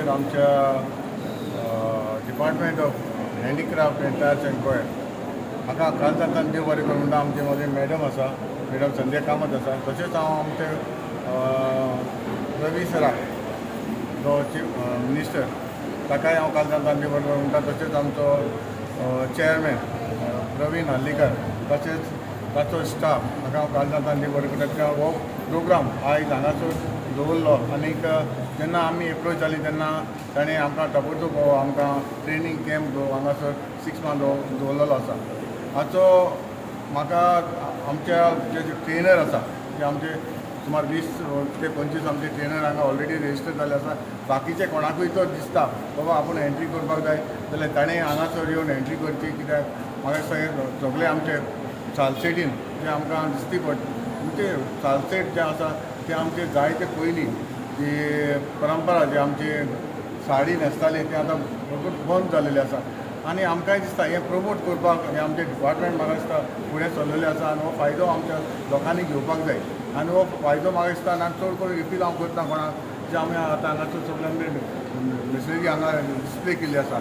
खातीर आमच्या department of handicraft end arts and कोयर हाका काल जातान देव बरें करूं म्हणटा आमचे म्हजे मॅडम आसा मॅडम संध्या कामत आसा तशेंच हांव आमचे रवी सराक जो चीफ मिनिस्टर ताकाय हांव काल जातान देव बरें करूं म्हणटा तशेंच आमचो चेअरमॅन प्रवीण हल्लीकर तशेंच ताचो स्टाफ हाका हांव काल जातान देव बरें करता कित्याक हो प्रोग्राम आयज हांगासर दवरलो आनीक जेन्ना आमी एप्रोच जाली तेन्ना ताणें आमकां ताबडतोब आमकां ट्रेनींग कॅम्प हांगासर 6 मंथ दवरलेलो आसा हाचो म्हाका आमच्या जे ट्रेनर आसा जे आमचे सुमार 20 ते 25 आमचे ट्रेनर हांगा ऑलरेडी रेजिस्टर जाल्ले आसा बाकीचे कोणाकूय तो दिसता बाबा आपूण एंट्री करपाक जाय जाल्यार ताणें हांगासर येवन एंट्री करची कित्याक म्हाका सगळे आमचे सालसेटीन जे आमकां दिसती म्हणजे सालसेट जे आसा ते आमचे जायते पयलीं जी परंपरा जी आमची साडी न्हेसताली ती आतां बंद जालेली आसा आनी आमकांय दिसता हें प्रमोट करपाक हें आमचें डिपार्टमेंट म्हाका दिसता फुडें सरलेलें आसा आनी हो फायदो आमच्या लोकांनी घेवपाक जाय आनी हो फायदो म्हाका दिसता आनी चड करून रिपील हांव करता कोणाक जे आमी आतां हांगासर सगळे आमचे मिशनरी हांगा डिस्प्ले केल्ली आसा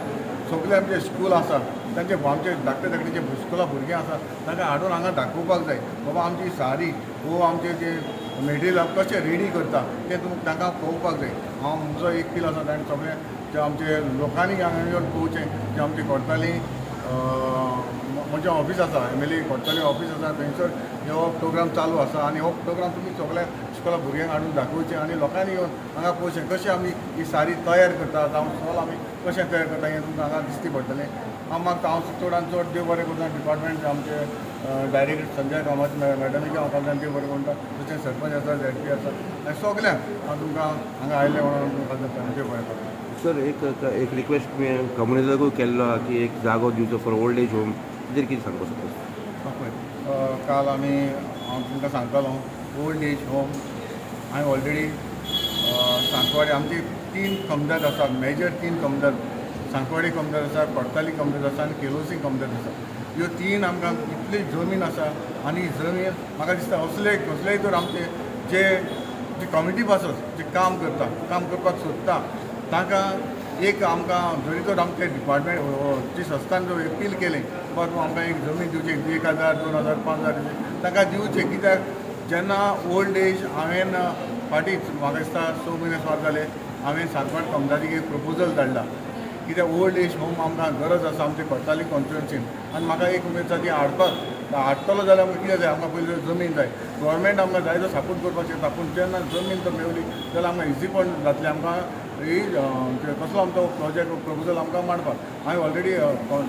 सगळे आमचे स्कूल आसा तांचे आमचे धाकटे धाकटे जे स्कुला भुरगीं आसा तांकां हाडून हांगा दाखोवपाक जाय बाबा आमची साडी वो आमचे जे मटेरियल कशें रेडी करता तें तांकां पळोवपाक जाय हांव म्हजो एक फील आसा ताणें सगळे जे आमचे लोकांनी हांगा येवन पळोवचें जे आमची कोर्टाली म्हजें ऑफीस आसा MLA कोर्टाली ऑफीस आसा थंयसर हो प्रोग्राम चालू आसा आनी हो प्रोग्राम तुमी सगळ्या स्कुला भुरग्यांक हाडून दाखोवचें आनी लोकांनी येवन हांगा पळोवचें कशें आमी ही साडी तयार करता जावं स्टॉल आमी कशें तयार करता हें तुमकां हांगा दिसती पडटलें हांव चडान चड देव बरें करता डिपार्टमेंट आमचे डायरेक्टर संजय कामत मॅडमीक हांव काल देव बरें करता तशें सरपंच आसा ZP आसा आनी सगल्यांक हांव तुमकां हांगा आयलें म्हणून तुमकां देव बरें करता सर एक रिक्वेस्ट कम्युनिटीकूय केल्लो की एक जागो दिवचो फॉर ओल्ड एज होम कितें कितें सांगपाक सोदता पळय काल हांव तुमकां सांगतालो ओल्ड एज होम हांवें ऑलरेडी सांकवाडे आमची 3 कमदाद आसा मेजर 3 कमदाद सांकवाडे कमदाद आसा कोर्ताली कमदाद आसा आनी केलोसी कमदाद आसा ह्यो 3 आमकां इतली जमीन आसा आनी जमीन म्हाका दिसता कसलेय तर आमचे जे कम्युनिटी पासस जे काम करपाक सोदता तांकां एक आमकां जरी तर आमचे डिपार्टमेंट जी संस्थान जो अपील केलें बाबा तूं आमकां एक जमीन दिवची 1000 2000 5000 तांकां दिवचें कित्याक जेन्ना ओल्ड एज हांवें फाटींच म्हाका दिसता 6 म्हयने सुमार जाले हांवें सांकवाड कमदादीक एक प्रपोजल धाडला कित्याक ओल्ड एज होम आमकां गरज आसा आमचे कोर्ताली कॉन्स्टिट्युएन्सीन आनी म्हाका एक उमेद आसा ती हाडटलो जाल्यार आमकां कितें जाय आमकां पयलीं जमीन जाय गव्हर्मेंट आमकां जाय तो सपोर्ट करपाक शकता पूण जेन्ना जमीन तर मेवली जाल्यार आमकां इजी पण जातलें आमकां ही कसलो आमचो प्रोजेक्ट प्रपोजल आमकां मांडपाक हांवें ऑलरेडी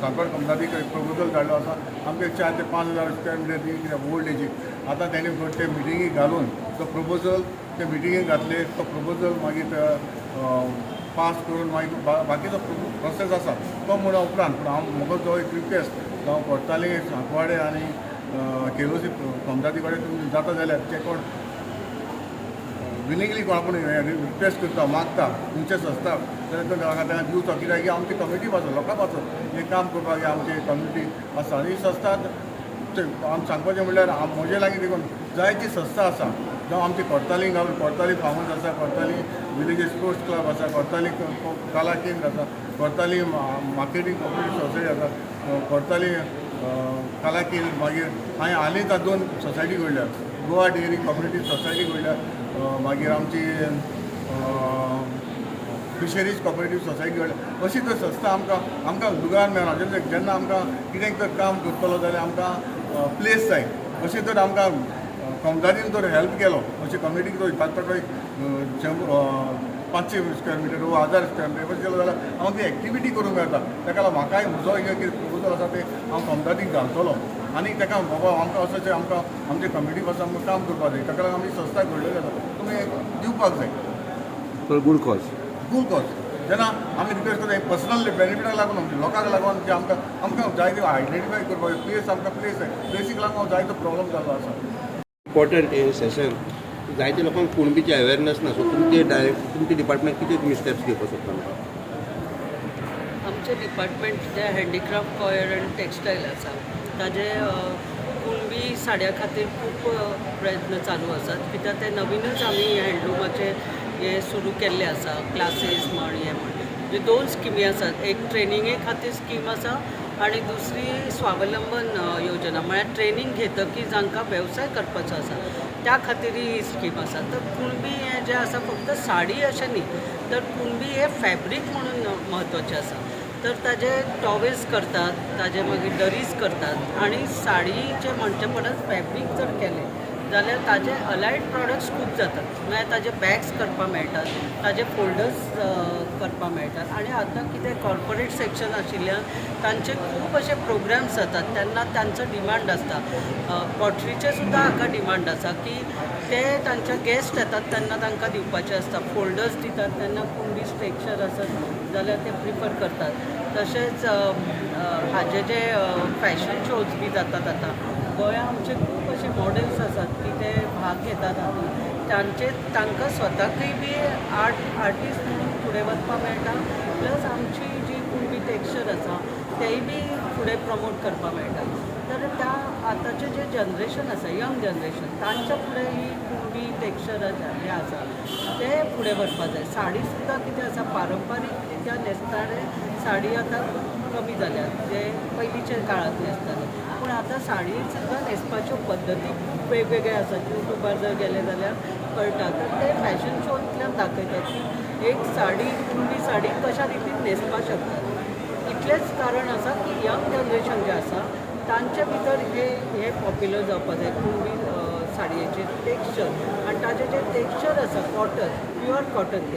सांकवाड कमदादीक एक प्रपोजल धाडलो आसा आमकां 4 ते 5000 स्क्वेअर मिटर दी कित्याक ओल्ड एजीक आतां तेणी ते मिटिंगेक घालून तो प्रपोजल ते मिटिंगेक घातले तो प्रपोजल मागीर पास करून मागीर बाकीचो प्रोसेस आसा तो म्हणून उपरांत पूण हांव म्हाका जो एक रिक्वेस्ट जावं कोर्ताली सांकवाडे आनी केलोसी कमदादी कडेन तुमी जाता जाल्यार जे कोण विलिंगली कोण आपूण रिक्वेस्ट करता मागता तुमचे संस्था जाल्यार तो तांकां दिवचो कित्याक ही आमची कम्युनिटी पासो लोकां पासो हें काम करपाक आमची कम्युनिटी आसा ही संस्था आमी सांगपाचें म्हणल्यार म्हजे लागीं देखून जायती संस्था आसा जावं आमची कोर्ताली घालून कोर्ताली फार्मर्स आसा कोर्ताली विलेज स्पोर्ट्स क्लब आसा कोर्ताली कला केंद्र आसा कोर्ताली मार्केटींग कॉपरेटीव सोसायटी आसा कोर्ताली कला केंद्र मागीर हांवें हालींच 2 सोसायटी घडल्या गोवा डेअरी कॉपरेटीव सोसायटी घडल्या मागीर आमची फिशरीज कॉपरेटीव सोसायटी घडल्या अशी तर संस्था आमकां जुगार मेळना जेन्ना आमकां कितें तर काम करतलो जाल्यार आमकां प्लेस जाय अशें तर आमकां कमदादीन तर हेल्प केलो अशें कम्युनिटीक तो पातळ 500 स्क्वेअर मिटर वो 1000 स्क्वेअर मिटर केलो जाल्यार आमकां ती एक्टिविटी करूंक मेळटा ताका लागून म्हाकाय म्हजो कितें प्रपोजल आसा ते हांव कमदादीक घालतलो आनी ताका बाबा आमकां अशें आमकां आमचे कम्युनिटी पासून आमकां काम करपाक जाय ताका लागून आमी संस्था घडलेली आसा तुमी दिवपाक जाय गूड कॉज जेन्ना आमी रिक्वेस्ट करता पर्सनल बेनिफिटाक लागून लोकांक लागून जे आमकां जाय ते आयडेंटिफाय करपाक प्लेस आमकां प्लेस जाय प्लेसीक लागून जायतो प्रॉब्लम जाल्लो आसा इम्पॉर्टंट हे सेशन जायते लोकांक कुणबीची अवेरनेस ना सो तुमचे डिपार्टमेंट कितें तुमी स्टेप्स घेवपाक सोदता आमचे डिपार्टमेंट जे हँडीक्राफ्ट कॉयर आनी टॅक्सटायल आसा ताजे कुणबी साड्या खातीर खूब प्रयत्न चालू आसात कित्याक ते नवीनच आमी हँडलुमाचे हे सुरू केल्ले आसा क्लासीस म्हण हे म्हण म्हणजे 2 स्किमी आसात. एक ट्रेनिंगे खातीर स्कीम आसा आनी दुसरी स्वावलंबन योजना म्हळ्यार ट्रेनिंग घेतकीर जांकां वेवसाय करपाचो आसा त्या खातीर ही स्कीम आसा. तर कुणबी हें जें आसा फक्त साडी अशें न्ही, तर कुणबी हे फॅब्रीक म्हणून म्हत्वाचें आसा. तर ताजे टॉवेल्स करतात, ताजे मागीर दरीज करतात आनी साडीचे म्हणचे परस फॅब्रीक जर केलें जाल्यार ताजे अलायड प्रॉडक्ट्स खूब जातात. म्हळ्यार ताजे बॅग्स करपाक मेळटात, ताजे फोल्डर्स करपाक मेळटात आनी आतां कितें कॉर्पोरेट सेक्शन आशिल्ल्यान तांचे खूब अशे प्रोग्राम्स जातात तेन्ना तांचो डिमांड आसता. पॉटरीचे सुद्दां हाका डिमांड आसा की ते तांच्या गेस्ट येतात तेन्ना तांकां दिवपाचे आसता. फोल्डर्स दितात तेन्ना कुणबी स्ट्रक्चर आसत जाल्यार ते प्रिफर करतात. तशेंच हाजे जे फॅशन शोज बी जातात आतां गोंयांत आमचे खूब अशे मॉडेल्स आसात की ते भाग घेतात हातूंत. तांकां स्वताकय बी आर्टिस्ट म्हणून फुडें वचपाक मेळटा, प्लस आमची जी कुणबी टेक्स्चर आसा तेय बी फुडें प्रमोट करपाक मेळटा. तर त्या आतांचें जें जनरेशन आसा, यंग जनरेशन, तांच्या फुडें ही कुणबी टेक्स्चर हें आसा तें फुडें व्हरपाक जाय. साडी सुद्दां कितें आसा पारंपारीक रित्या न्हेसताले साडी आतां कमी जाल्यात, जे पयलींच्या काळांत न्हेसताले. पूण आतां साडी सुद्दां न्हेसपाच्यो पद्दती खूब वेगवेगळ्या आसात. युट्यूबार जर गेले जाल्यार कळटा. तर ते फॅशन शोंतल्यान दाखयतात की एक साडी कुणबी साडी कशा रितीन न्हेसपाक शकतात. इतलेंच कारण आसा की यंग जनरेशन जें आसा तांचे भितर हे पॉप्युलर जावपाक जाय कुणबी साडयेचे टेक्स्चर. आनी ताजें जें टेक्स्चर आसा कॉटन, प्युअर कॉटन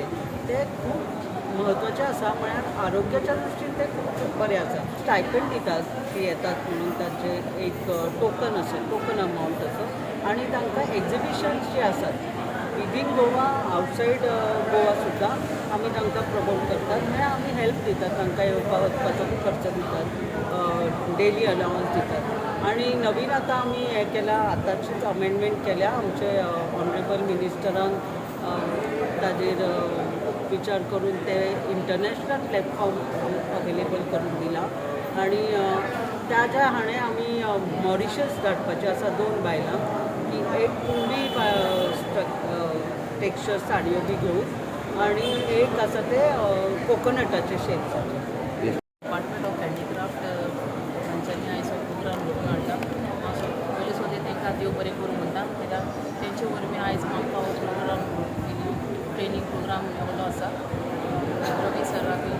ते खूब म्हत्वाचें आसा. म्हळ्यार आरोग्याच्या दृश्टीन ते खूब बरें आसा. स्टायपेंड दितात ती येतात म्हणून ताचे एक टोकन असेल, टोकन अमावंट असो. आनी तांकां एक्झिबिशन्स जे आसात विदीन गोवा, आवटसायड गोवा सुद्दां आमी तांकां प्रमोट करतात. म्हळ्यार आमी हेल्प दितात तांकां येवपा वचपाचो खर्च दितात, डेली अलावन्स दितात. आनी नवीन आतां आमी हें केलां, आतांचीच अमेंडमेंट केल्या आमचे ऑनरेबल मिनिस्टरान ताजेर विचार करून ते इंटरनॅशनल प्लॅटफॉर्म अवेलेबल करून दिला. आनी ताज्या हाणें आमी मॉरिशस धाडपाचें आसा 2 बायलांक की एक कुणबी टेक्स्चर साडयो बी घेवन आनी एक आसा ते कोकोनटाचे शेप्साचे. डिपार्टमेंट ऑफ हँडीक्राफ्ट हांच्यांनी आयज हो प्रोग्राम घडोवन हाडला. पयलीं सुद्दां तांकां देव बरें करूं म्हणटा, कित्याक तेंचे वरवीं आयज आमकां हो प्रोग्राम ट्रेनींग प्रोग्राम मेळिल्लो आसा. रवी सराक देव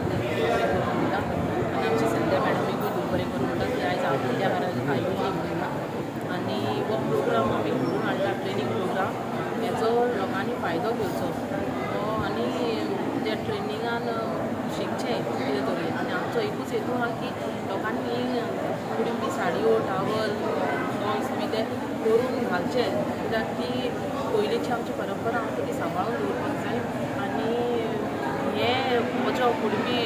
बरें करूं म्हणटा आनी आमची संध्या मॅडमीकूय देव बरें करूं म्हणटा की आयज आपल्या घरान आयोजीक म्हणटा. आनी हो प्रोग्राम आमी घडोवन हाडला, ट्रेनींग प्रोग्राम. हेचो लोकांनी फायदो घेवचो आनी जे ट्रेनिंगान शिकचें कितें तरी. आनी आमचो एकूच हेतू आसा की लोकांनी कुणबी साडयो, टावल, शॉल्स बी ते करून घालचे, कित्याक ती पयलींची आमची परंपरा आमकां ती सांबाळून दवरपाक जाय. आनी हे म्हज्यो कुणबी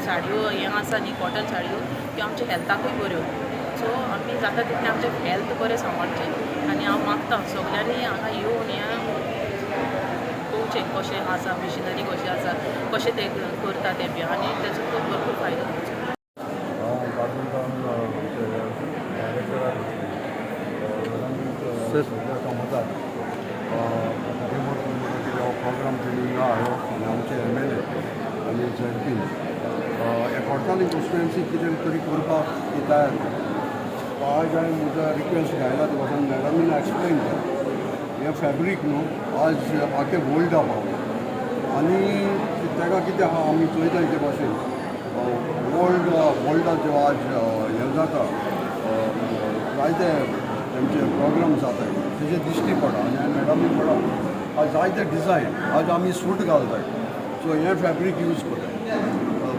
साडयो हें आसा न्ही, कॉटन साडयो, त्यो आमच्या हेल्थाकूय बऱ्यो. सो आमी जाता तितलें आमचें हेल्थ बरें सांबाळचें. आनी हांव मागतां सगल्यांनी हांगा येवन हें पळोवचें कशें आसा, मिशिनरी कशें आसा, कशें ते करता ते बी, आनी तेचो खूब भरपूर फायदो घेवचो. प्रोग्राम ट्रेनिंगा हाडप आनी आमचे MLA आनी ZP हे कोर्टाली कॉन्स्टिट्युएन्सी कितें तरी करपाक ती तयार. आज हांवें म्हजो रिक्वेस्ट घायला ते वचून मॅडमीन एक्सप्लेन केलें. हें फॅब्रीक न्हू आज आख्खे वर्ल्डा पावला आनी ताका कितें आहा आमी चोयताय ते भाशेन वर्ल्डा जो आज हें जाता जायते तेंचे प्रोग्राम जाताय तेजे दिश्टी पडा. आनी हांवें मॅडमीक म्हणा आज जायते डिजायन आज आमी सूट घालताय, सो हें फॅब्रीक यूज कोताय.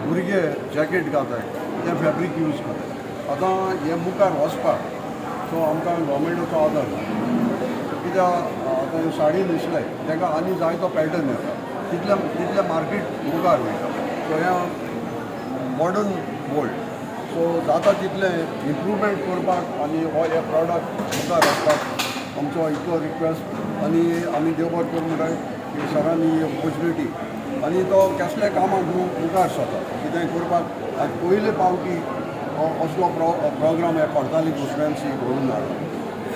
भुरगे जॅकेट घालताय हें फॅब्रीक यूज कोताय. आतां हें मुखार वचपाक सो आमकां गव्हर्मेंटाचो आदार कित्याक आतां साडी न्हेसल्याय ताका आनी जायतो पॅटर्न येता, तितलें मार्केट मुखार वयता. सो हें मॉडर्न वर्ल्ड, सो जाता तितलें इम्प्रूवमेंट करपाक आनी हो हे प्रॉडक्ट मुखार वचपाक आमचो इतलो रिक्वेस्ट. आनी आमी देव बरें करूं म्हणटाय की सरांनी ऑपॉर्च्युनिटी आनी तो कसल्या कामाक न्हू मुखार सरता कितें करपाक. आज पयले फावटी असलो प्रोग्राम हे कोर्ताली कॉन्स्टिट्युएन्सी घडोवन हाडला.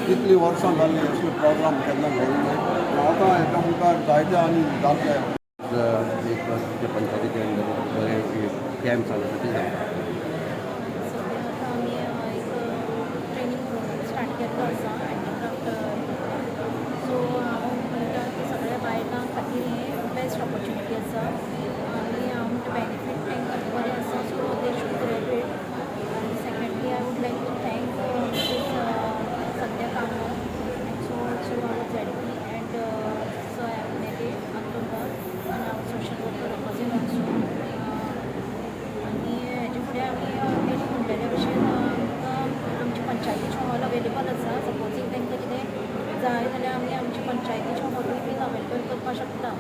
कितलीं वर्सां जाल्लीं असले प्रोग्राम केन्ना घडूंक ना. आतां हेका मुखार जायते आनी जातले. एक तुमच्या पंचायतीच्या अंडर बरे कॅम्प चालू आसा ते सांगता. सध्या आता आम्ही एक ट्रेनिंग स्टार्ट केल्लो आसा हँडीक्राफ्ट सो हांव म्हणटा की सगळ्या बायलां खातीर हें बेस्ट ऑपॉर्च्युनिटी आसा आनी हांव म्हणटा बेनिफीट तांकां बरें आसा सो दे शूड ग्रॅज्युएट आनी secondly I would like to thank सद्या कामो and so also our ZP and so I have made it अंतुंगा आनी हांव सोशल वर्कर ऑपोजीट ऑल्सो आनी हेजे फुडें आमी तेणी म्हणलेले भशेन आमचे पंचायतीचे हॉल अवेलेबल आसा सपोजींग तांकां कितें जाय जाल्यार आमी आमचे पंचायतीचे हॉलूय बीन अवेलेबल करपाक शकता